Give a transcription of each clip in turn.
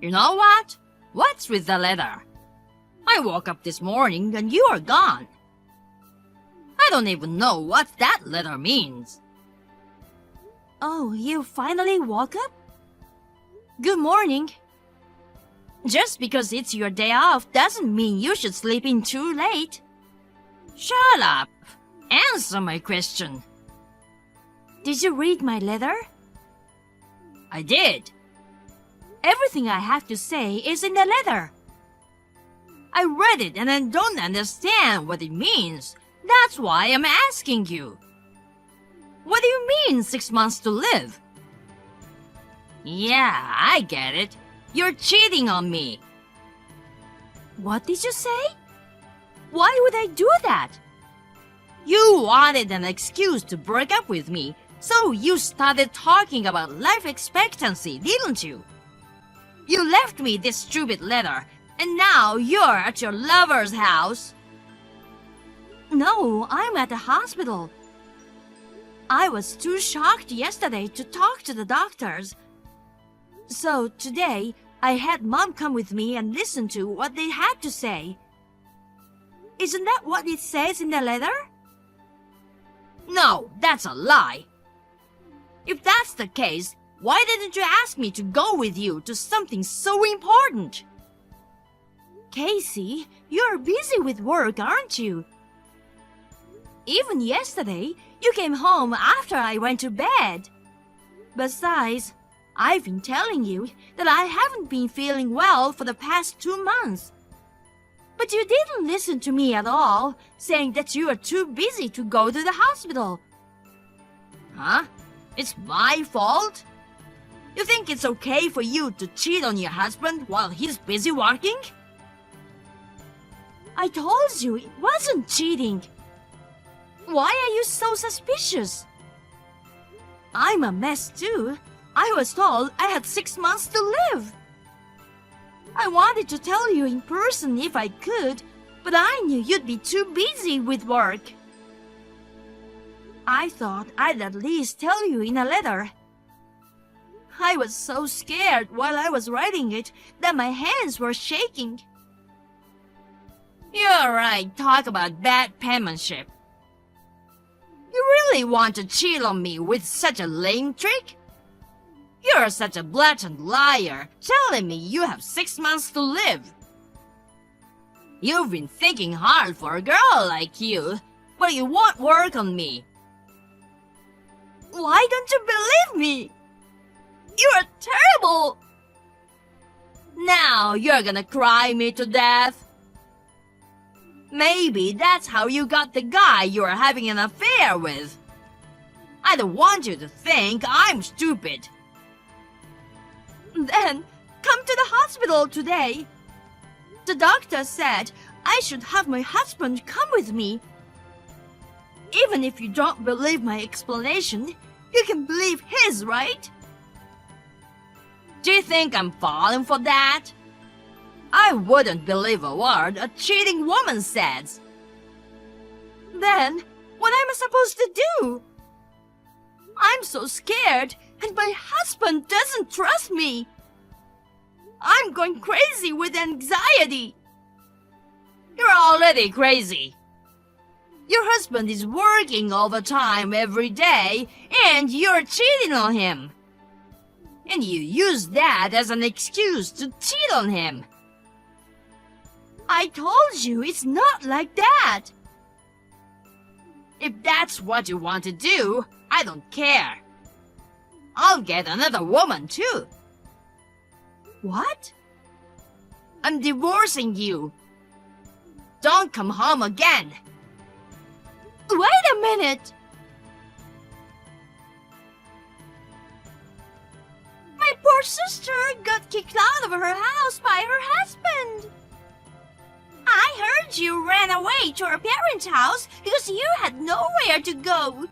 You know what? What's with the letter? I woke up this morning and you are gone. I don't even know what that letter means. Oh, you finally woke up? Good morning. Just because it's your day off doesn't mean you should sleep in too late. Shut up. Answer my question. Did you read my letter? I did. Everything I have to say is in the letter. I read it and I don't understand what it means. That's why I'm asking you. What do you mean 6 months to live? Yeah, I get it. You're cheating on me. What did you say? Why would I do that? You wanted an excuse to break up with me, so you started talking about life expectancy, didn't you? You left me this stupid letter, and now you're at your lover's house. No, I'm at the hospital. I was too shocked yesterday to talk to the doctors. So today, I had Mom come with me and listen to what they had to say. Isn't that what it says in the letter? No, that's a lie. If that's the case, why didn't you ask me to go with you to something so important? Casey, you're busy with work, aren't you? Even yesterday, you came home after I went to bed. Besides, I've been telling you that I haven't been feeling well for the past 2 months. But you didn't listen to me at all, saying that you are too busy to go to the hospital. Huh? It's my fault? You think it's okay for you to cheat on your husband while he's busy working? I told you it wasn't cheating. Why are you so suspicious? I'm a mess too. I was told I had 6 months to live. I wanted to tell you in person if I could, but I knew you'd be too busy with work. I thought I'd at least tell you in a letter. I was so scared while I was writing it that my hands were shaking. You're right, talk about bad penmanship. You really want to cheat on me with such a lame trick? You're such a blatant liar, telling me you have 6 months to live. You've been thinking hard for a girl like you, but you won't work on me. Why don't you believe me? You're terrible! Now you're gonna cry me to death. Maybe that's how you got the guy you're having an affair with. I don't want you to think I'm stupid. Then, come to the hospital today. The doctor said I should have my husband come with me. Even if you don't believe my explanation, you can believe his, right? Do you think I'm falling for that? I wouldn't believe a word a cheating woman says. Then, what am I supposed to do? I'm so scared, and my husband doesn't trust me. I'm going crazy with anxiety. You're already crazy. Your husband is working overtime every day, and you're cheating on him. And you use that as an excuse to cheat on him. I told you it's not like that. If that's what you want to do, I don't care. I'll get another woman too. What? I'm divorcing you. Don't come home again. Wait a minute. My poor sister got kicked out of her house by her husband. I heard you ran away to her parents' house because you had nowhere to go.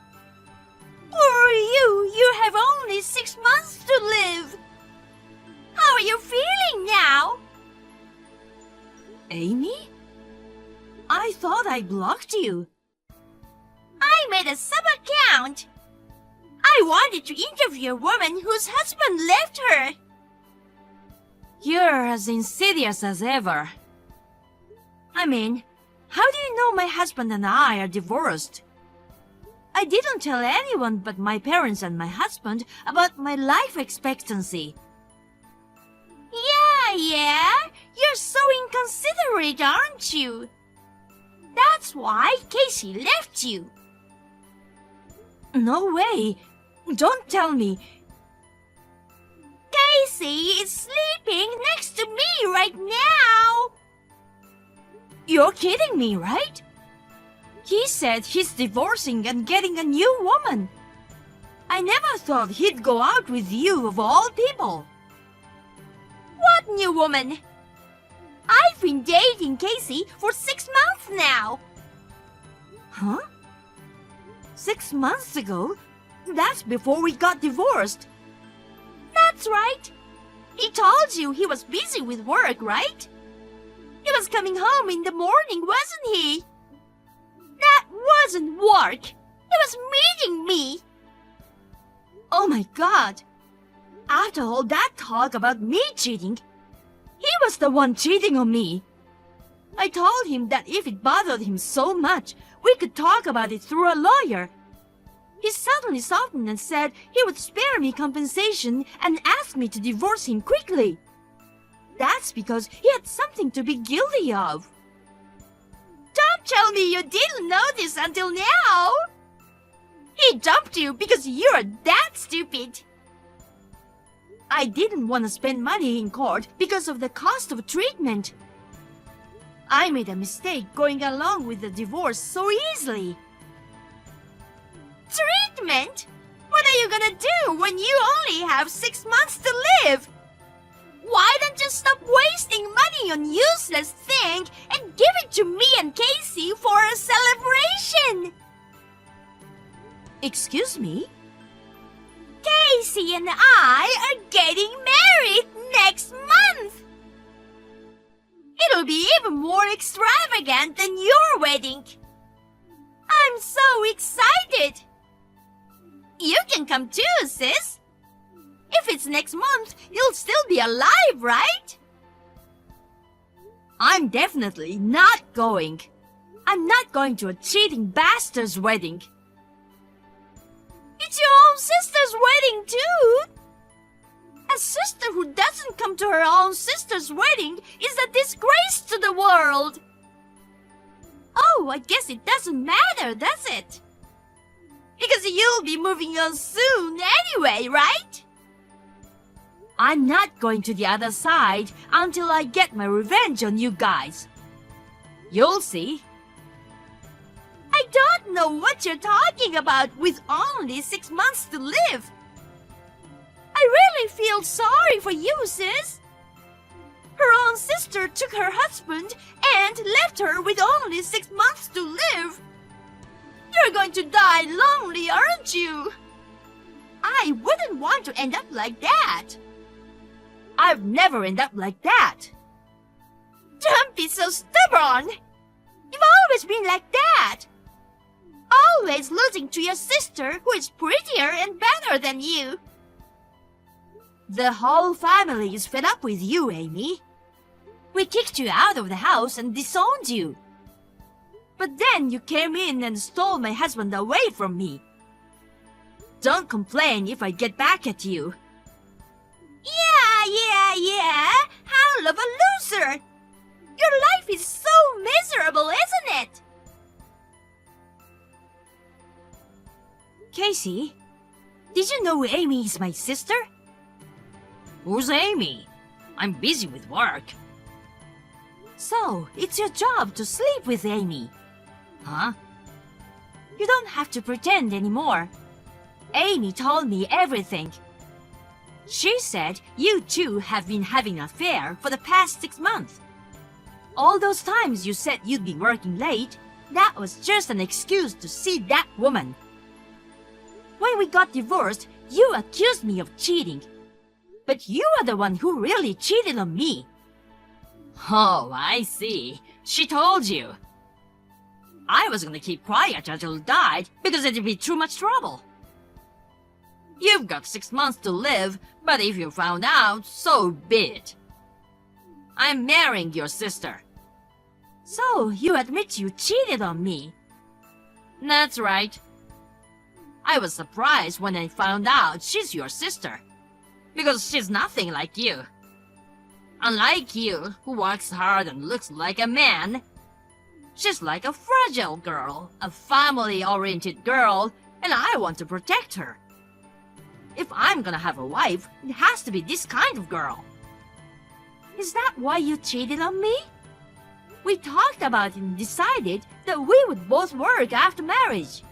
Poor you, you have only 6 months to live. How are you feeling now? Amy? I thought I blocked you. I made a sub-account. I wanted to interview a woman whose husband left her. You're as insidious as ever. I mean, how do you know my husband and I are divorced? I didn't tell anyone but my parents and my husband about my life expectancy. Yeah, you're so inconsiderate, aren't you? That's why Casey left you. No way. Don't tell me. Casey is sleeping next to me right now. You're kidding me, right? He said he's divorcing and getting a new woman. I never thought he'd go out with you of all people. What new woman? I've been dating Casey for 6 months now. Huh? 6 months ago? That's before we got divorced. That's right. He told you he was busy with work, right? He was coming home in the morning, wasn't he? That wasn't work. He was meeting me. Oh my God. After all that talk about me cheating, he was the one cheating on me. I told him that if it bothered him so much, we could talk about it through a lawyer. He suddenly softened and said he would spare me compensation and asked me to divorce him quickly. That's because he had something to be guilty of. Don't tell me you didn't know this until now. He dumped you because you're that stupid. I didn't want to spend money in court because of the cost of treatment. I made a mistake going along with the divorce so easily. Treatment? What are you gonna do when you only have 6 months to live? Why don't you stop wasting money on useless things and give it to me and Casey for a celebration? Excuse me? Casey and I are getting married next month. It'll be even more extravagant than your wedding. I'm so excited. You can come too, sis. If it's next month, you'll still be alive, right? I'm definitely not going. I'm not going to a cheating bastard's wedding. It's your own sister's wedding, too. A sister who doesn't come to her own sister's wedding is a disgrace to the world. Oh, I guess it doesn't matter, does it? Because you'll be moving on soon anyway, right? I'm not going to the other side until I get my revenge on you guys. You'll see. I don't know what you're talking about with only 6 months to live. I really feel sorry for you, sis. Her own sister took her husband and left her with only 6 months to live. You're going to die lonely, aren't you? I wouldn't want to end up like that. I've never ended up like that. Don't be so stubborn. You've always been like that. Always losing to your sister who is prettier and better than you. The whole family is fed up with you, Amy. We kicked you out of the house and disowned you. But then you came in and stole my husband away from me. Don't complain if I get back at you. Yeah. Howl of a loser. Your life is so miserable, isn't it? Casey, did you know Amy is my sister? Who's Amy? I'm busy with work. So, it's your job to sleep with Amy. Huh? You don't have to pretend anymore. Amy told me everything. She said you two have been having an affair for the past 6 months. All those times you said you'd be working late, that was just an excuse to see that woman. When we got divorced, you accused me of cheating. But you are the one who really cheated on me. Oh, I see. She told you. I was gonna keep quiet until you died because it'd be too much trouble. You've got 6 months to live, but if you found out, so be it. I'm marrying your sister. So, you admit you cheated on me. That's right. I was surprised when I found out she's your sister, because she's nothing like you. Unlike you, who works hard and looks like a man, she's like a fragile girl, a family-oriented girl, and I want to protect her. If I'm gonna have a wife, it has to be this kind of girl. Is that why you cheated on me? We talked about it and decided that we would both work after marriage.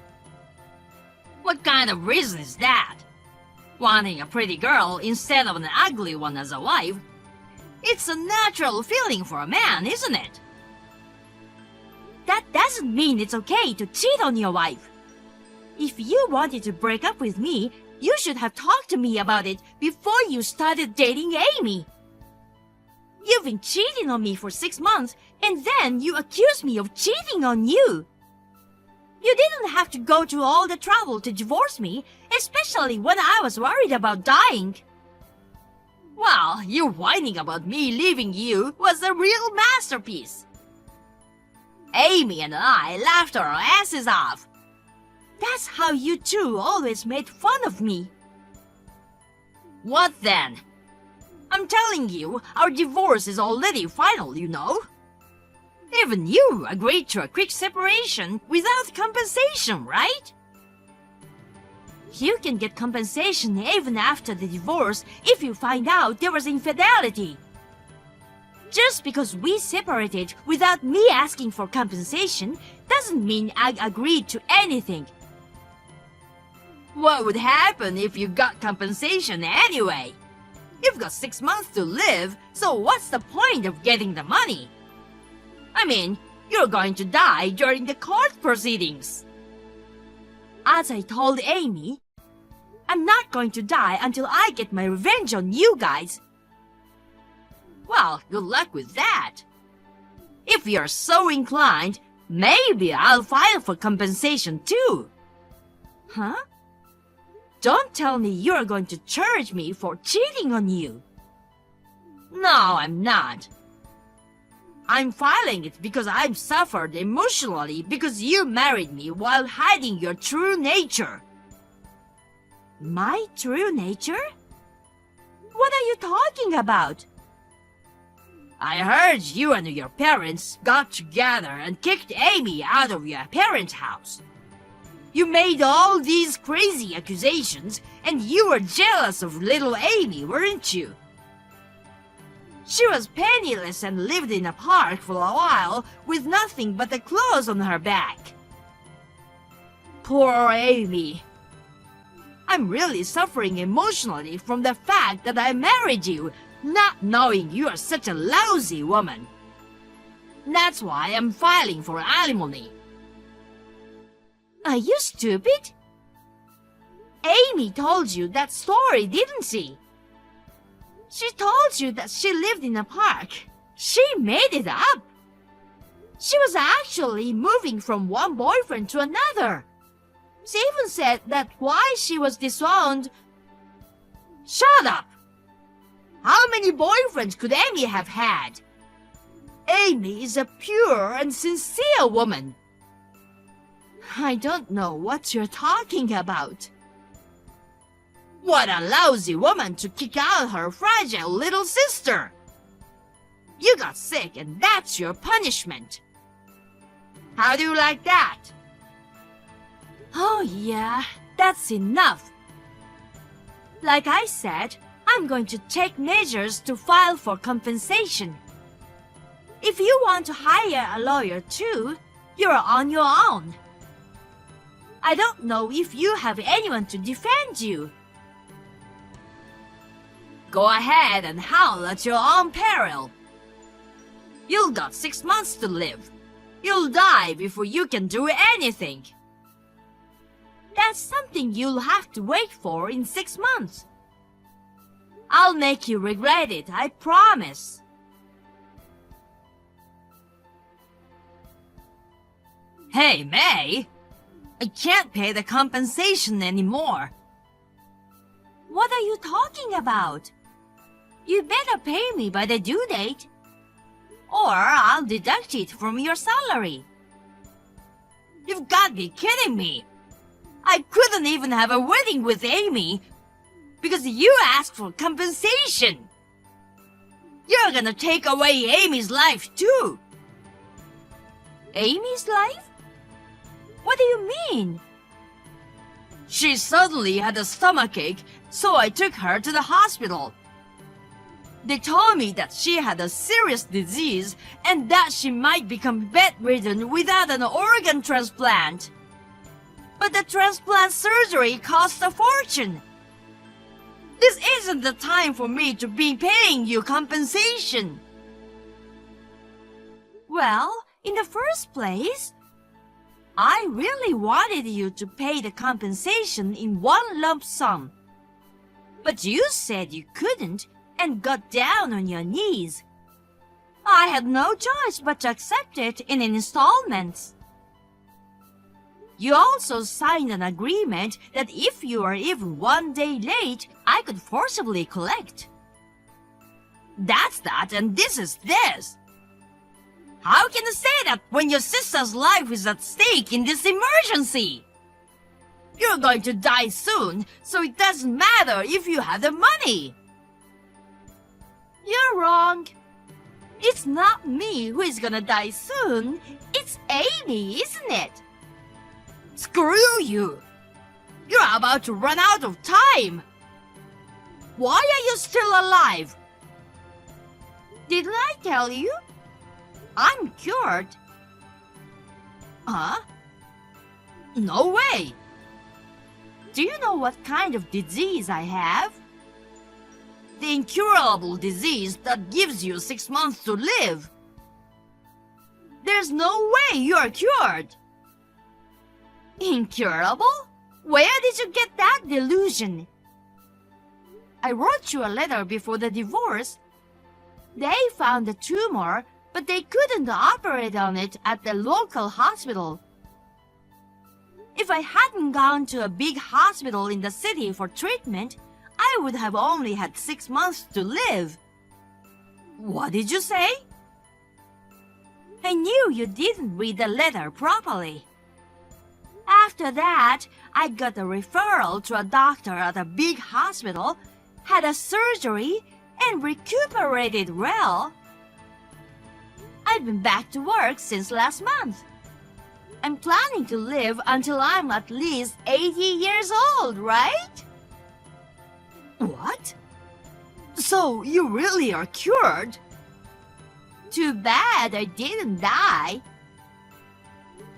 What kind of reason is that? Wanting a pretty girl instead of an ugly one as a wife? It's a natural feeling for a man, isn't it? That doesn't mean it's okay to cheat on your wife. If you wanted to break up with me, you should have talked to me about it before you started dating Amy. You've been cheating on me for 6 months, and then you accuse me of cheating on you. You didn't have to go to all the trouble to divorce me, especially when I was worried about dying. Well, you whining about me leaving you was a real masterpiece. Amy and I laughed our asses off. That's how you two always made fun of me. What then? I'm telling you, our divorce is already final, you know. Even you agreed to a quick separation without compensation, right? You can get compensation even after the divorce if you find out there was infidelity. Just because we separated without me asking for compensation doesn't mean I agreed to anything. What would happen if you got compensation anyway? You've got 6 months to live, so what's the point of getting the money? I mean, you're going to die during the court proceedings. As I told Amy, I'm not going to die until I get my revenge on you guys. Well, good luck with that. If you're so inclined, maybe I'll file for compensation too. Huh? Don't tell me you're going to charge me for cheating on you. No, I'm not. I'm filing it because I've suffered emotionally because you married me while hiding your true nature. My true nature? What are you talking about? I heard you and your parents got together and kicked Amy out of your parents' house. You made all these crazy accusations, and you were jealous of little Amy, weren't you? She was penniless and lived in a park for a while with nothing but the clothes on her back. Poor Amy. I'm really suffering emotionally from the fact that I married you, not knowing you are such a lousy woman. That's why I'm filing for alimony. Are you stupid? Amy told you that story, didn't she? She told you that she lived in a park. She made it up. She was actually moving from one boyfriend to another. She even said that why she was disowned. Shut up! How many boyfriends could Amy have had? Amy is a pure and sincere woman. I don't know what you're talking about. What a lousy woman to kick out her fragile little sister! You got sick and that's your punishment. How do you like that? Oh yeah, that's enough. Like I said, I'm going to take measures to file for compensation. If you want to hire a lawyer too, you're on your own. I don't know if you have anyone to defend you. Go ahead and howl at your own peril. You've got 6 months to live. You'll die before you can do anything. That's something you'll have to wait for in 6 months. I'll make you regret it, I promise. Hey, May! I can't pay the compensation anymore. What are you talking about? You better pay me by the due date. or I'll deduct it from your salary. You've got to be kidding me. I couldn't even have a wedding with Amy because you asked for compensation. You're gonna take away Amy's life too. Amy's life? What do you mean? She suddenly had a stomachache, so I took her to the hospital. They told me that she had a serious disease and that she might become bedridden without an organ transplant. But the transplant surgery cost a fortune. This isn't the time for me to be paying you compensation. Well, in the first place, I really wanted you to pay the compensation in one lump sum. But you said you couldn't and got down on your knees. I had no choice but to accept it in installments. You also signed an agreement that if you are even 1 day late, I could forcibly collect. That's that and this is this. How can you say that when your sister's life is at stake in this emergency? You're going to die soon, so it doesn't matter if you have the money. You're wrong. It's not me who is gonna die soon. It's Amy, isn't it? Screw you! You're about to run out of time. Why are you still alive? Didn't I tell you? I'm cured. Huh? No way! Do you know what kind of disease I have? The incurable disease that gives you 6 months to live. There's no way you're cured. Incurable? Where did you get that delusion? I wrote you a letter before the divorce. They found a tumor, but they couldn't operate on it at the local hospital. If I hadn't gone to a big hospital in the city for treatment, I would have only had 6 months to live. What did you say? I knew you didn't read the letter properly. After that, I got a referral to a doctor at a big hospital, had a surgery, and recuperated well. I've been back to work since last month. I'm planning to live until I'm at least 80 years old, right? What? So you really are cured? Too bad I didn't die.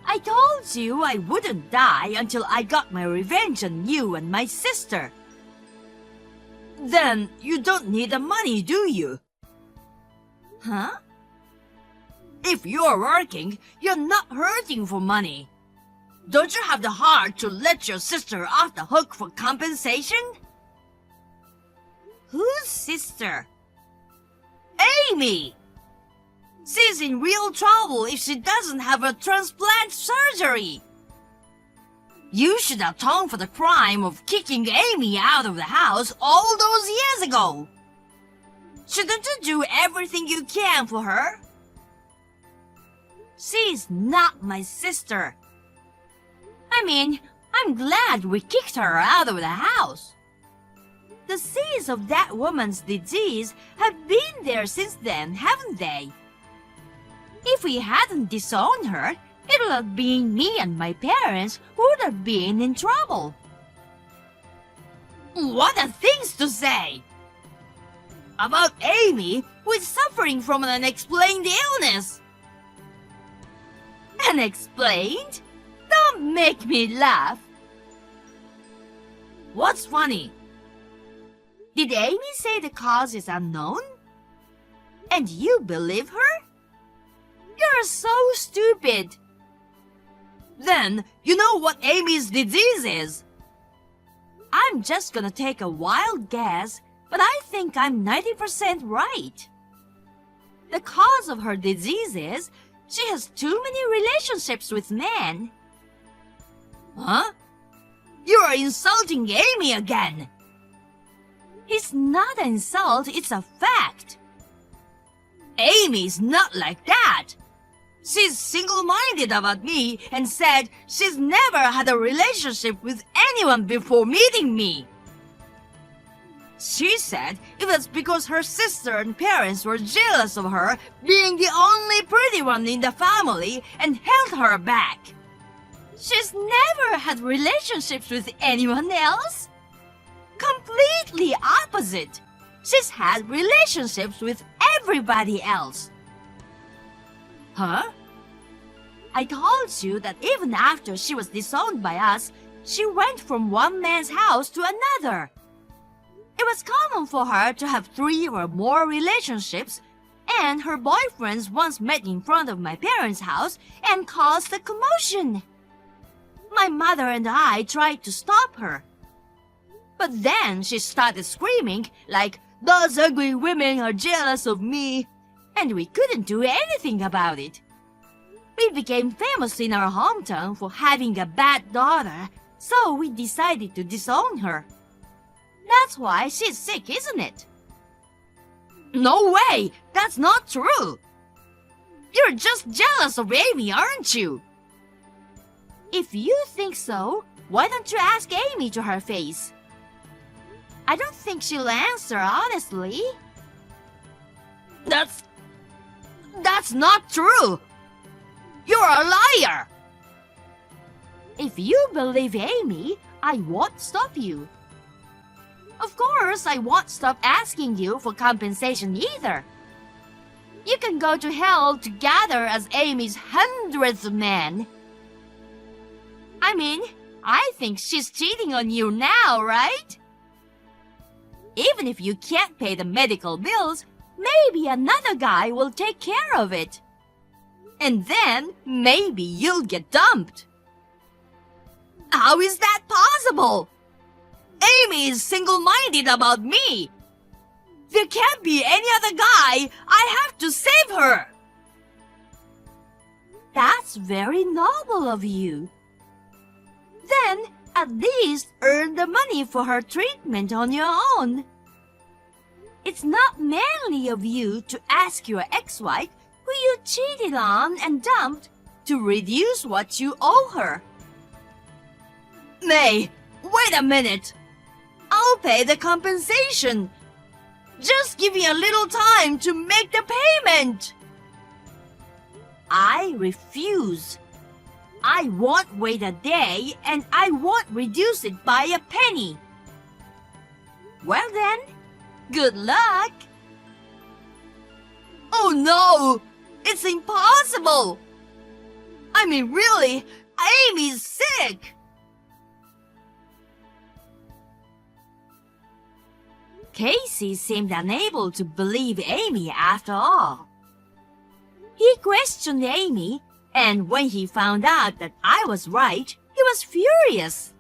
I told you I wouldn't die until I got my revenge on you and my sister. Then you don't need the money, do you? Huh? If you're working, you're not hurting for money. Don't you have the heart to let your sister off the hook for compensation? Whose sister? Amy! She's in real trouble if she doesn't have a transplant surgery. You should atone for the crime of kicking Amy out of the house all those years ago. Shouldn't you do everything you can for her? She's not my sister. I mean, I'm glad we kicked her out of the house. The seeds of that woman's disease have been there since then, haven't they? If we hadn't disowned her, it would have been me and my parents who would have been in trouble. What are things to say? About Amy, who is suffering from an unexplained illness. Unexplained? Don't make me laugh. What's funny? Did Amy say the cause is unknown? And you believe her? You're so stupid. Then you know what Amy's disease is. I'm just gonna take a wild guess, but I think I'm 90% right. The cause of her disease is she has too many relationships with men. Huh? You are insulting Amy again. It's not an insult, it's a fact. Amy's not like that. She's single-minded about me and said she's never had a relationship with anyone before meeting me. She said it was because her sister and parents were jealous of her being the only pretty one in the family and held her back. She's never had relationships with anyone else. Completely opposite. She's had relationships with everybody else. Huh? I told you that even after she was disowned by us, she went from one man's house to another. It was common for her to have 3 or more relationships, and her boyfriends once met in front of my parents' house and caused a commotion. My mother and I tried to stop her. But then she started screaming like, "Those ugly women are jealous of me," and we couldn't do anything about it. We became famous in our hometown for having a bad daughter, so we decided to disown her. That's why she's sick, isn't it? No way! That's not true! You're just jealous of Amy, aren't you? If you think so, why don't you ask Amy to her face? I don't think she'll answer honestly. That's not true! You're a liar! If you believe Amy, I won't stop you. Of course, I won't stop asking you for compensation either. You can go to hell together as Amy's 100th man. I mean, I think she's cheating on you now, right? Even if you can't pay the medical bills, maybe another guy will take care of it. And then, maybe you'll get dumped. How is that possible? Amy is single-minded about me. There can't be any other guy. I have to save her. That's very noble of you. Then, at least earn the money for her treatment on your own. It's not manly of you to ask your ex-wife, who you cheated on and dumped, to reduce what you owe her. May, wait a minute. I'll pay the compensation. Just give me a little time to make the payment. I refuse. I won't wait a day, and I won't reduce it by a penny. Well then, good luck. Oh no! It's impossible! I mean, really, Amy's sick! Casey seemed unable to believe Amy after all. He questioned Amy, and when he found out that I was right, he was furious.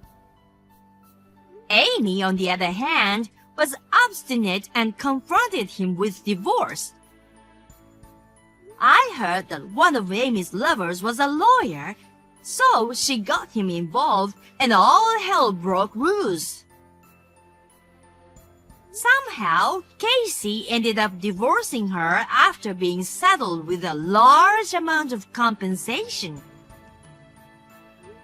Amy, on the other hand, was obstinate and confronted him with divorce. I heard that one of Amy's lovers was a lawyer, so she got him involved and all hell broke loose. Somehow, Casey ended up divorcing her after being saddled with a large amount of compensation.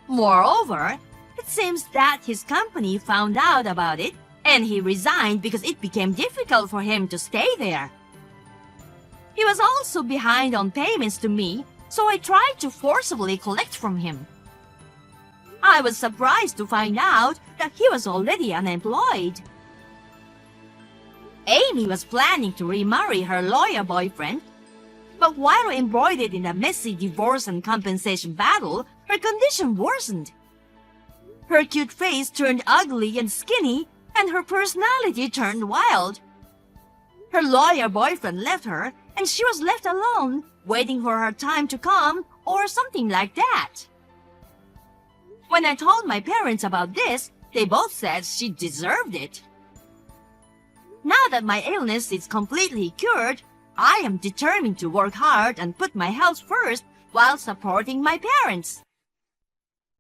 Moreover, it seems that his company found out about it and he resigned because it became difficult for him to stay there. He was also behind on payments to me, so I tried to forcibly collect from him. I was surprised to find out that he was already unemployed. Amy was planning to remarry her lawyer boyfriend, but while embroiled in a messy divorce and compensation battle, her condition worsened. Her cute face turned ugly and skinny, and her personality turned wild. Her lawyer boyfriend left her, and she was left alone, waiting for her time to come, or something like that. When I told my parents about this, they both said she deserved it. Now that my illness is completely cured, I am determined to work hard and put my health first while supporting my parents.